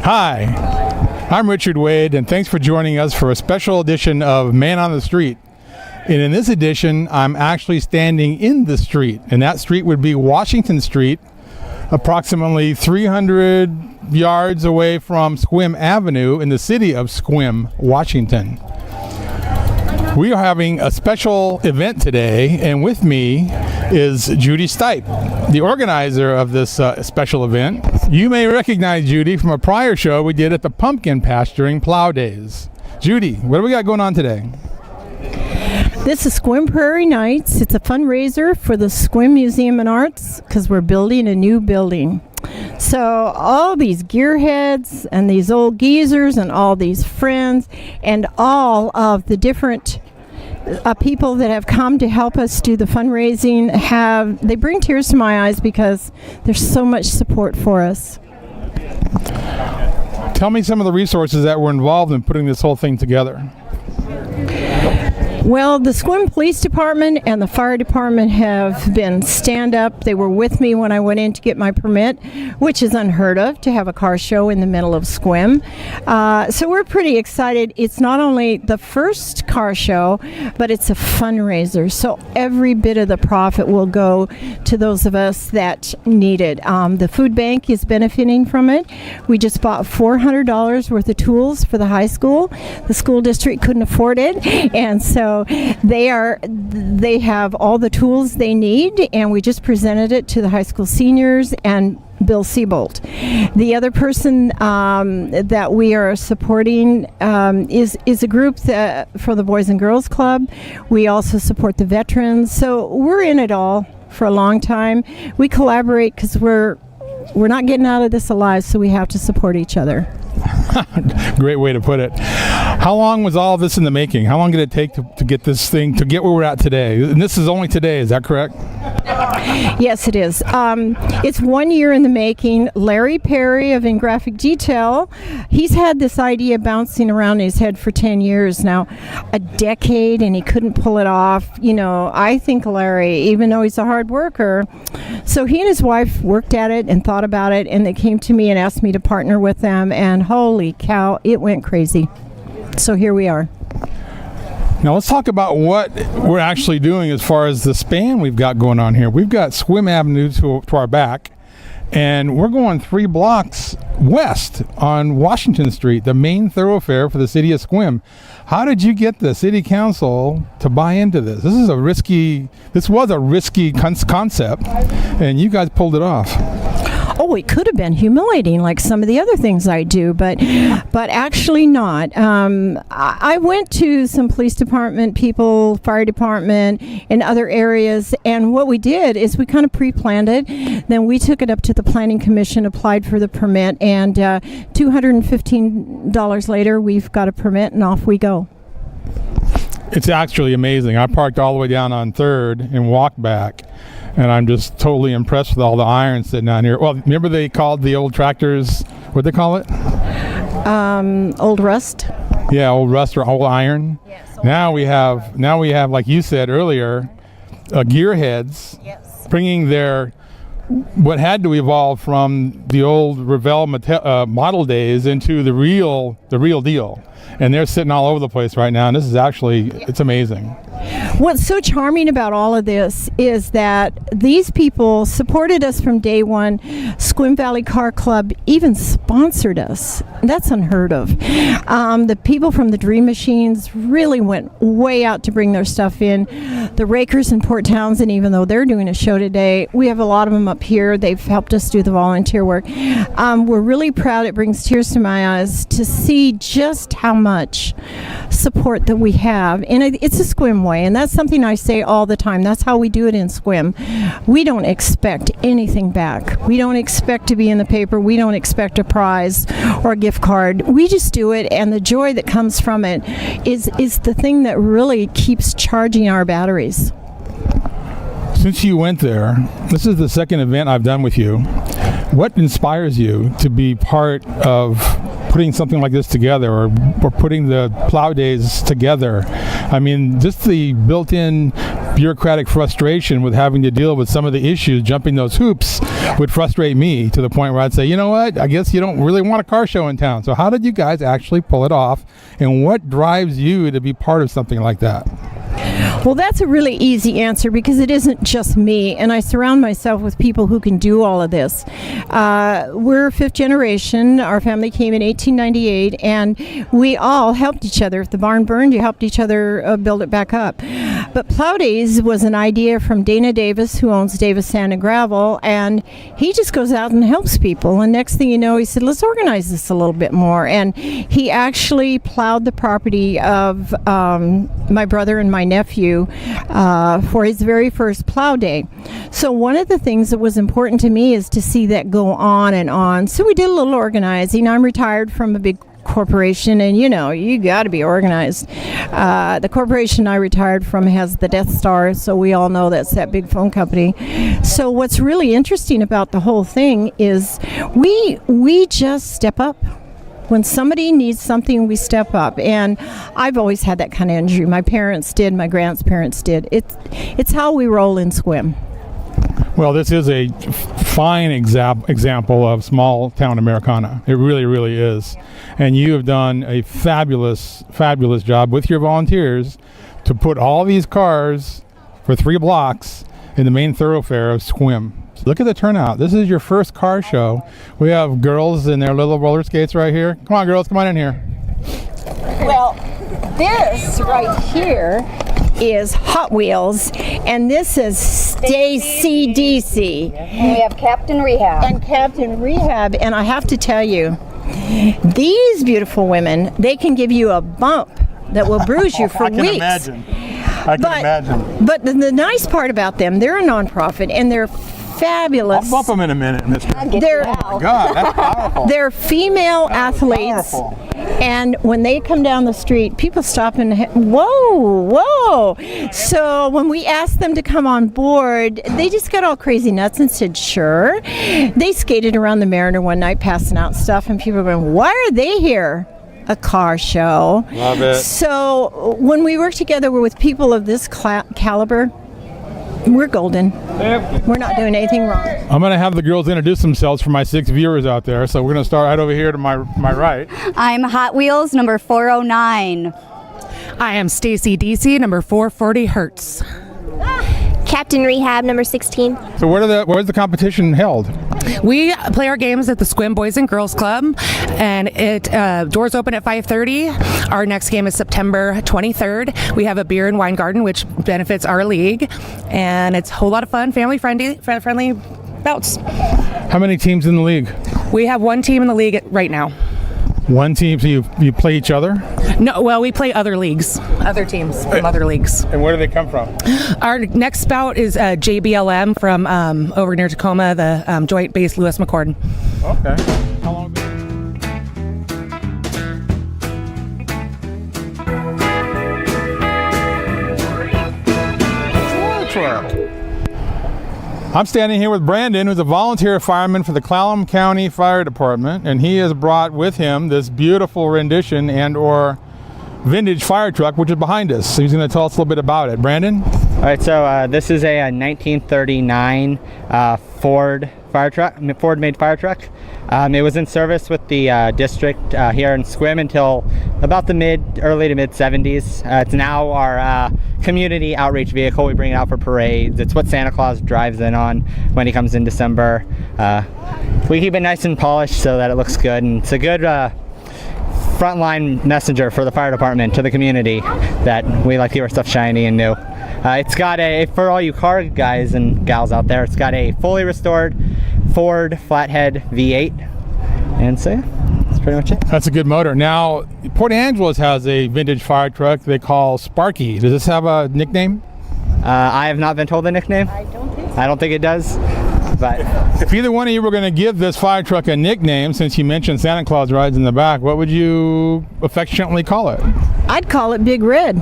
Hi, I'm Richard Wade, and thanks for joining us for a special edition of Man on the Street. And in this edition, I'm actually standing in the street, and that street would be Washington Street, approximately 300 yards away from Sequim Avenue in the city of Sequim, Washington. We are having a special event today, and with me is Judy Stipe, the organizer of this special event. You may recognize Judy from a prior show we did at the pumpkin patch during Plow Days. Judy, what do we got going on today? This is Sequim Prairie Nights. It's a fundraiser for the Sequim Museum and Arts because we're building a new building. So all these gearheads and these old geezers and all these friends and all of the different people that have come to help us do the fundraising they bring tears to my eyes because there's so much support for us. Tell me some of the resources that were involved in putting this whole thing together. Well, the Sequim Police Department and the Fire Department have been stand-up. They were with me when I went in to get my permit, which is unheard of to have a car show in the middle of Sequim. So we're pretty excited. It's not only the first car show, but it's a fundraiser. So every bit of the profit will go to those of us that need it. The food bank is benefiting from it. We just bought $400 worth of tools for the high school. The school district couldn't afford it, and so they have all the tools they need, and we just presented it to the high school seniors and Bill Seabolt. The other person that we are supporting is a group for the Boys and Girls Club. We also support the veterans. So we're in it all for a long time. We collaborate because we're not getting out of this alive, so we have to support each other. Great way to put it. How long was all of this in the making? How long did it take to get this thing, to get where we're at today? And this is only today, is that correct? Yes, it is. It's 1 year in the making. Larry Perry of In Graphic Detail, he's had this idea bouncing around in his head for 10 years now, a decade, and he couldn't pull it off. You know, I think Larry, even though he's a hard worker, so he and his wife worked at it and thought about it, and they came to me and asked me to partner with them, and holy cow, it went crazy. So here we are. Now let's talk about what we're actually doing as far as the span we've got going on here. We've got Sequim Avenue to our back, and we're going 3 blocks west on Washington Street, the main thoroughfare for the city of Sequim. How did you get the city council to buy into this? This was a risky concept, and you guys pulled it off. Oh, it could have been humiliating like some of the other things I do, but actually not. I went to some police department people, fire department, in other areas, and what we did is we kind of pre-planned it. Then we took it up to the planning commission, applied for the permit, and $215 later, we've got a permit, and off we go. It's actually amazing. I parked all the way down on 3rd and walked back. And I'm just totally impressed with all the iron sitting on here. Well, remember they called the old tractors, what'd they call it? Old rust. Yeah, old rust or old iron. Yes, now we have, like you said earlier, gearheads. Yes. Bringing what had to evolve from the old Revell model days into the real deal. And they're sitting all over the place right now, and this is actually, it's amazing. What's so charming about all of this is that these people supported us from day one. Sequim Valley Car Club even sponsored us. That's unheard of. The people from the Dream Machines really went way out to bring their stuff in. The Rakers in Port Townsend, even though they're doing a show today, we have a lot of them up here. They've helped us do the volunteer work. We're really proud. It brings tears to my eyes to see just how much support that we have. And it's a Sequim way, and that's something I say all the time. That's how we do it in Sequim. We don't expect anything back. We don't expect to be in the paper. We don't expect a prize or a gift card. We just do it, and the joy that comes from it is the thing that really keeps charging our batteries. Since you went there, this is the second event I've done with you. What inspires you to be part of putting something like this together, or putting the Plow Days together? I mean, just the built-in bureaucratic frustration with having to deal with some of the issues, jumping those hoops, would frustrate me to the point where I'd say, you know what, I guess you don't really want a car show in town. So how did you guys actually pull it off, and what drives you to be part of something like that? Well, that's a really easy answer because it isn't just me, and I surround myself with people who can do all of this. We're fifth generation. Our family came in 1898, and we all helped each other. If the barn burned, you helped each other build it back up. But Plow Days was an idea from Dana Davis, who owns Davis Sand and Gravel, and he just goes out and helps people. And next thing you know, he said, let's organize this a little bit more. And he actually plowed the property of my brother and my nephew for his very first plow day. So one of the things that was important to me is to see that go on and on. So we did a little organizing. I'm retired from a big corporation, and you got to be organized. The corporation I retired from has the Death Star, so we all know that's that big phone company. So what's really interesting about the whole thing is we just step up. When somebody needs something, we step up. And I've always had that kind of energy. My parents did, my grandparents did. It's how we roll in Sequim. Well, this is a fine example of small town Americana. It really, really is. And you have done a fabulous, fabulous job with your volunteers to put all these cars for 3 blocks in the main thoroughfare of Sequim. Look at the turnout. This is your first car show. We have girls in their little roller skates right here. Come on, girls, come on in here. Well, this right here is Hot Wheels, and this is Stacy DC. And we have Captain Rehab. And I have to tell you, these beautiful women, they can give you a bump that will bruise you for weeks. I can imagine. But the nice part about them, they're a nonprofit, and they're fabulous. I'll bump them in a minute, mister. Oh my God, that's powerful. They're female athletes, and when they come down the street, people stop and whoa. So when we asked them to come on board, they just got all crazy nuts and said sure. They skated around the Mariner one night passing out stuff, and people were going, why are they here? A car show. Love it. So when we work together with people of this caliber, we're golden. We're not doing anything wrong. I'm going to have the girls introduce themselves for my 6 viewers out there. So we're going to start right over here to my right. I'm Hot Wheels number 409. I am Stacy DC, number 440 Hertz. Captain Rehab, number 16. So where's the competition held? We play our games at the Sequim Boys and Girls Club, and it doors open at 5:30. Our next game is September 23rd. We have a beer and wine garden, which benefits our league, and it's a whole lot of fun, family-friendly bouts. How many teams in the league? We have one team in the league right now. One team, so you play each other? No, well, we play other leagues, other teams from other leagues. And where do they come from? Our next bout is JBLM from over near Tacoma, the Joint Base Lewis McCord. Okay. How long have you I'm standing here with Brandon, who's a volunteer fireman for the Clallam County Fire Department, and he has brought with him this beautiful rendition and/or vintage fire truck, which is behind us. So he's going to tell us a little bit about it. Brandon? All right, so this is a 1939 Ford-made fire truck. It was in service with the district here in Sequim until about the early to mid 70s. It's now our community outreach vehicle. We bring it out for parades. It's what Santa Claus drives in on when he comes in December. We keep it nice and polished so that it looks good, and it's a good frontline messenger for the fire department to the community that we like to keep our stuff shiny and new. It's got for all you car guys and gals out there, it's got a fully restored Ford flathead V8, and so yeah, that's pretty much it. That's a good motor. Now, Port Angeles has a vintage fire truck they call Sparky. Does this have a nickname? I have not been told the nickname. I don't think it does. But if either one of you were going to give this fire truck a nickname, since you mentioned Santa Claus rides in the back, what would you affectionately call it? I'd call it Big Red.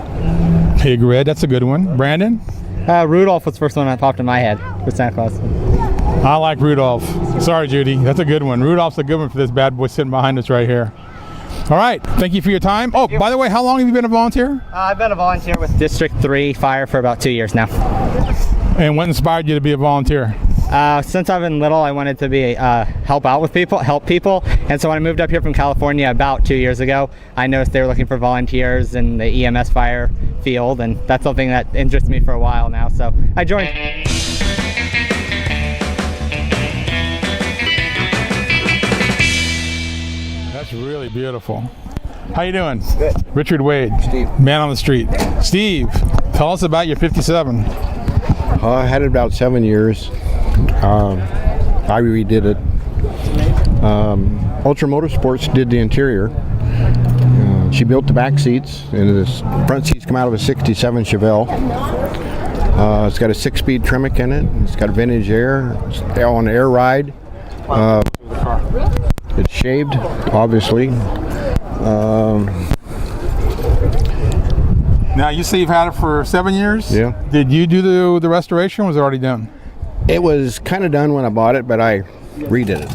Big Red, that's a good one. Brandon? Rudolph was the first one that popped in my head with Santa Claus. I like Rudolph. Sorry, Judy. That's a good one. Rudolph's a good one for this bad boy sitting behind us right here. All right. Thank you for your time. Oh, by the way, how long have you been a volunteer? I've been a volunteer with District 3 Fire for about 2 years now. And what inspired you to be a volunteer? Since I've been little, I wanted to be help people. And so when I moved up here from California about 2 years ago, I noticed they were looking for volunteers in the EMS fire field, and that's something that interests me for a while now. So I joined. That's really beautiful. How you doing? Good. Richard Wade, Steve. Man on the Street. Steve, tell us about your 57. I had it about 7 years. I redid it. Ultra Motorsports did the interior. She built the back seats, and the front seats come out of a 67 Chevelle. It's got a 6-speed Tremec in it. It's got vintage air. It's on air ride. It's shaved, obviously. Now, you say you've had it for 7 years? Yeah. Did you do the restoration, or was it already done? It was kind of done when I bought it, but I redid it.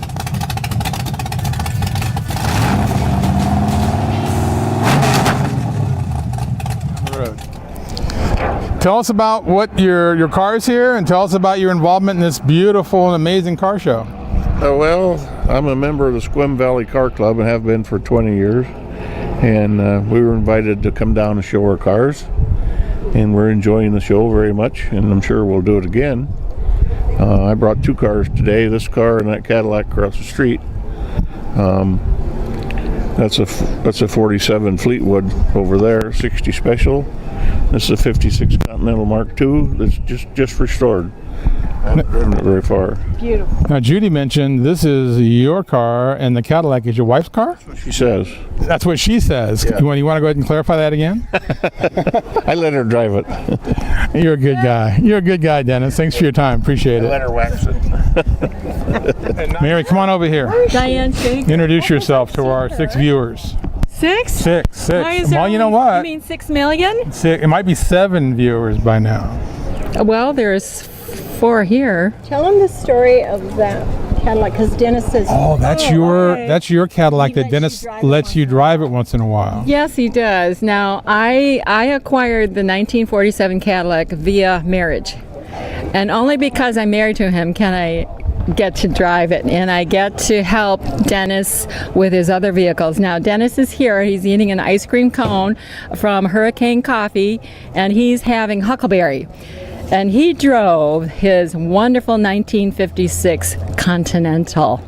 Tell us about what your car is here, and tell us about your involvement in this beautiful and amazing car show. Well, I'm a member of the Sequim Valley Car Club and have been for 20 years. And we were invited to come down and show our cars. And we're enjoying the show very much, and I'm sure we'll do it again. I brought 2 cars today, this car and that Cadillac across the street. That's a 47 Fleetwood over there, 60 Special. This is a 56 Continental Mark II that's just restored. I haven't driven it very far. Beautiful. Now, Judy mentioned this is your car, and the Cadillac is your wife's car? That's what she says. That's what she says. Yeah. You want to go ahead and clarify that again? I let her drive it. You're a good guy. You're a good guy, Dennis. Thanks for your time. Appreciate I let it. her wax it. Mary, come on over here. Diane Shake. Introduce yourself to our 6 viewers. 6? Six. Why is there Well, you know only- what? You mean 6 million? It might be 7 viewers by now. Well, there's 4 here. Tell them the story of that Cadillac, because Dennis says, Oh, that's your Cadillac He that lets Dennis you drive it lets once you in a drive it once in a while. Yes, he does. Now, I acquired the 1947 Cadillac via marriage. And only because I'm married to him can I get to drive it, and I get to help Dennis with his other vehicles. Now, Dennis is here. He's eating an ice cream cone from Hurricane Coffee, and he's having huckleberry. And he drove his wonderful 1956 Continental,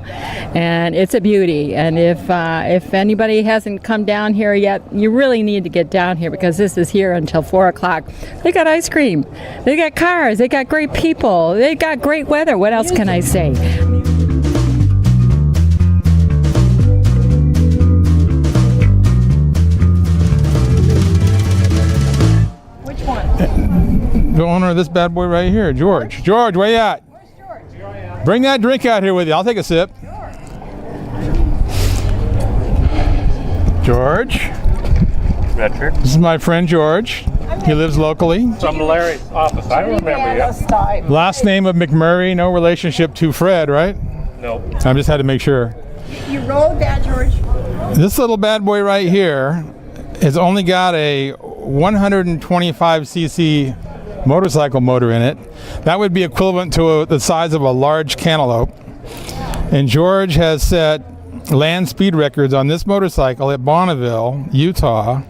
and it's a beauty. And if anybody hasn't come down here yet, you really need to get down here, because this is here until 4 o'clock. They got ice cream, they got cars, they got great people, they got great weather. What else can I say? The owner of this bad boy right here, George. George, where you at? Where's George? Bring that drink out here with you. I'll take a sip. George. Richard. This is my friend George. He lives locally. From Larry's office. I remember you. Last name of McMurray, no relationship to Fred, right? No. I just had to make sure. you rode that, George. This little bad boy right here has only got a 125cc motorcycle motor in it. That would be equivalent to the size of a large cantaloupe. And George has set land speed records on this motorcycle at Bonneville, Utah,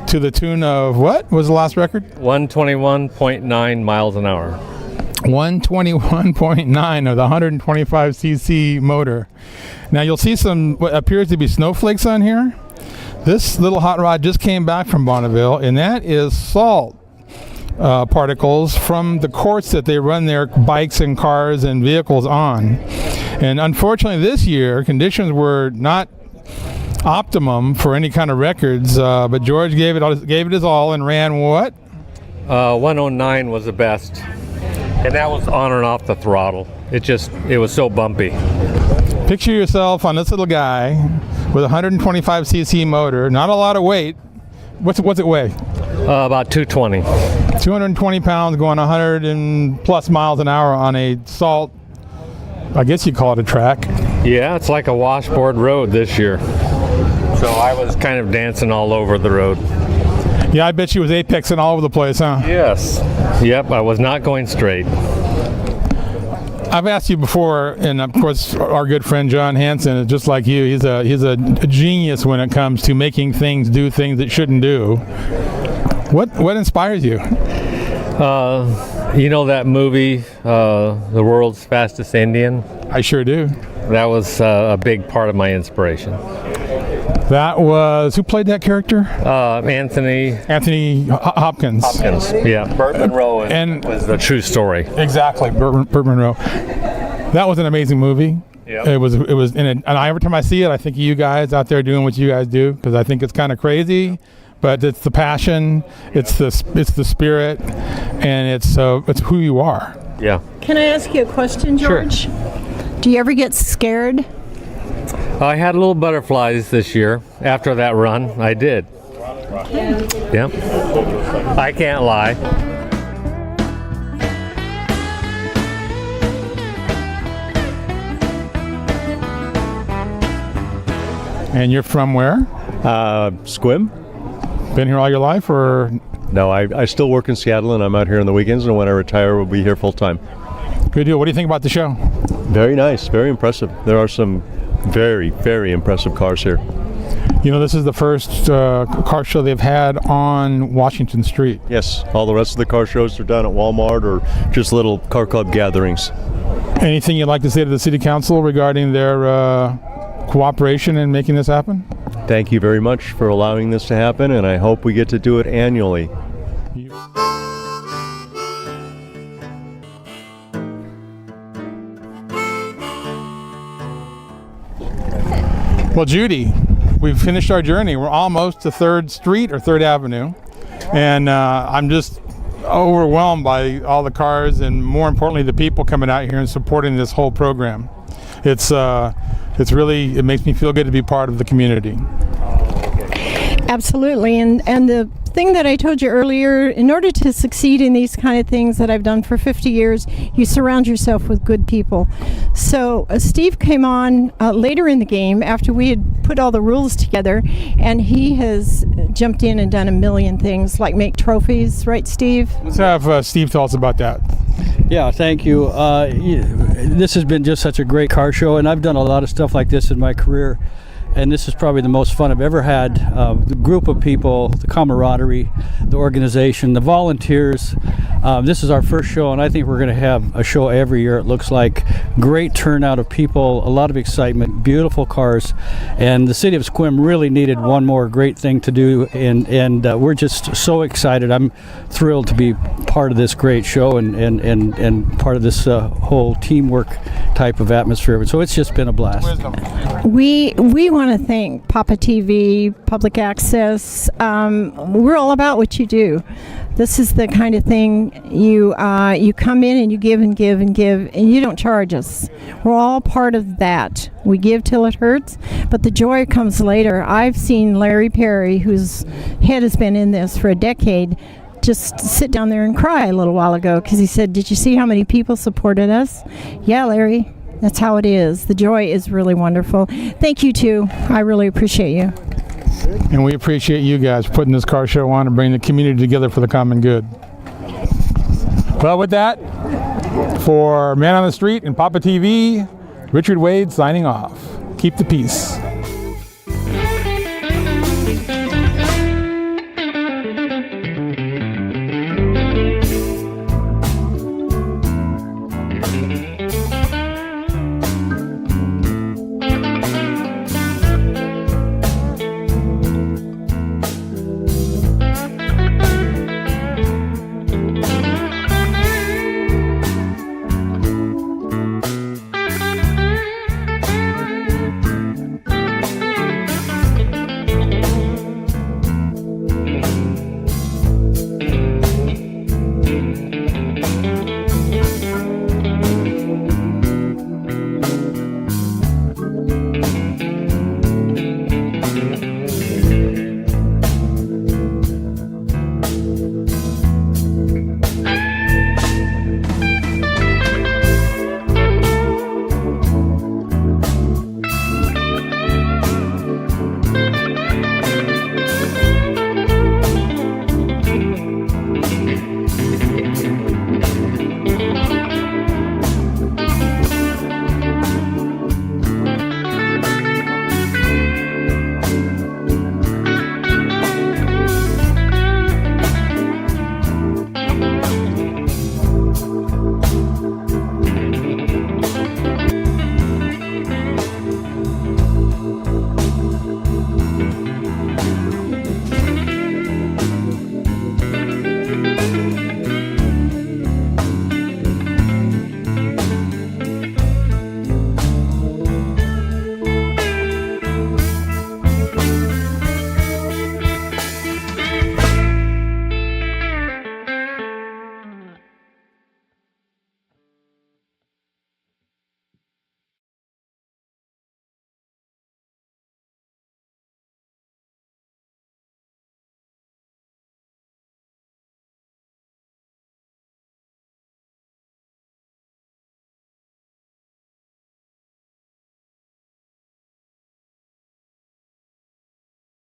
to the tune of, what was the last record? 121.9 miles an hour. 121.9 of the 125cc motor. Now you'll see some what appears to be snowflakes on here. This little hot rod just came back from Bonneville, and that is salt particles from the courts that they run their bikes and cars and vehicles on. And unfortunately this year conditions were not optimum for any kind of records, but George gave it his all and ran what? 109 was the best. And that was on and off the throttle. It was so bumpy. Picture yourself on this little guy with a 125cc motor, not a lot of weight. What's it weigh? About 220. 220 pounds going 100 and plus miles an hour on a salt, I guess you call it a track. Yeah, it's like a washboard road this year. So I was kind of dancing all over the road. Yeah, I bet you was apexing all over the place, huh? Yes. Yep, I was not going straight. I've asked you before, and of course, our good friend John Hansen is just like you. He's a genius when it comes to making things do things it shouldn't do. What inspires you? You know that movie, The World's Fastest Indian? I sure do. That was a big part of my inspiration. That was, who played that character? Anthony Hopkins. Yeah. Burt Monroe was the true story. Exactly, Burt Monroe. That was an amazing movie. Yep. It was, and every time I see it, I think of you guys out there doing what you guys do, because I think it's kind of crazy, but it's the passion, it's the spirit, and it's who you are. Yeah. Can I ask you a question, George? Sure. Do you ever get scared? I had little butterflies this year after that run. I did. Yep. I can't lie. And you're from where? Sequim. Been here all your life, or? No, I still work in Seattle, and I'm out here on the weekends, and when I retire, we'll be here full time. Good deal. What do you think about the show? Very nice, very impressive. There are some very, very impressive cars here. You know, this is the first car show they've had on Washington Street. Yes, all the rest of the car shows are done at Walmart or just little car club gatherings. Anything you'd like to say to the City Council regarding their cooperation in making this happen? Thank you very much for allowing this to happen, and I hope we get to do it annually. Well, Judy, we've finished our journey. We're almost to 3rd Street or 3rd Avenue, and I'm just overwhelmed by all the cars and, more importantly, the people coming out here and supporting this whole program. It's really, it makes me feel good to be part of the community. Absolutely, and the thing that I told you earlier, in order to succeed in these kind of things that I've done for 50 years, you surround yourself with good people. So Steve came on later in the game after we had put all the rules together, and he has jumped in and done a million things, like make trophies, right, Steve? Let's have Steve tell us about that. Yeah, thank you. This has been just such a great car show, and I've done a lot of stuff like this in my career. And this is probably the most fun I've ever had. The group of people, the camaraderie, the organization, the volunteers. This is our first show, and I think we're going to have a show every year, it looks like. Great turnout of people, a lot of excitement, beautiful cars. And the city of Sequim really needed one more great thing to do, and we're just so excited. I'm thrilled to be part of this great show and part of this whole teamwork type of atmosphere. So it's just been a blast. We want to thank Papa TV, Public Access. We're all about what you do. This is the kind of thing you come in and you give and give and give, and you don't charge us. We're all part of that. We give till it hurts, but the joy comes later. I've seen Larry Perry, whose head has been in this for a decade, just sit down there and cry a little while ago because he said, "Did you see how many people supported us?" Yeah, Larry. That's how it is. The joy is really wonderful. Thank you, too. I really appreciate you. And we appreciate you guys putting this car show on and bringing the community together for the common good. Well, with that, for Man on the Street and Papa TV, Richard Wade signing off. Keep the peace.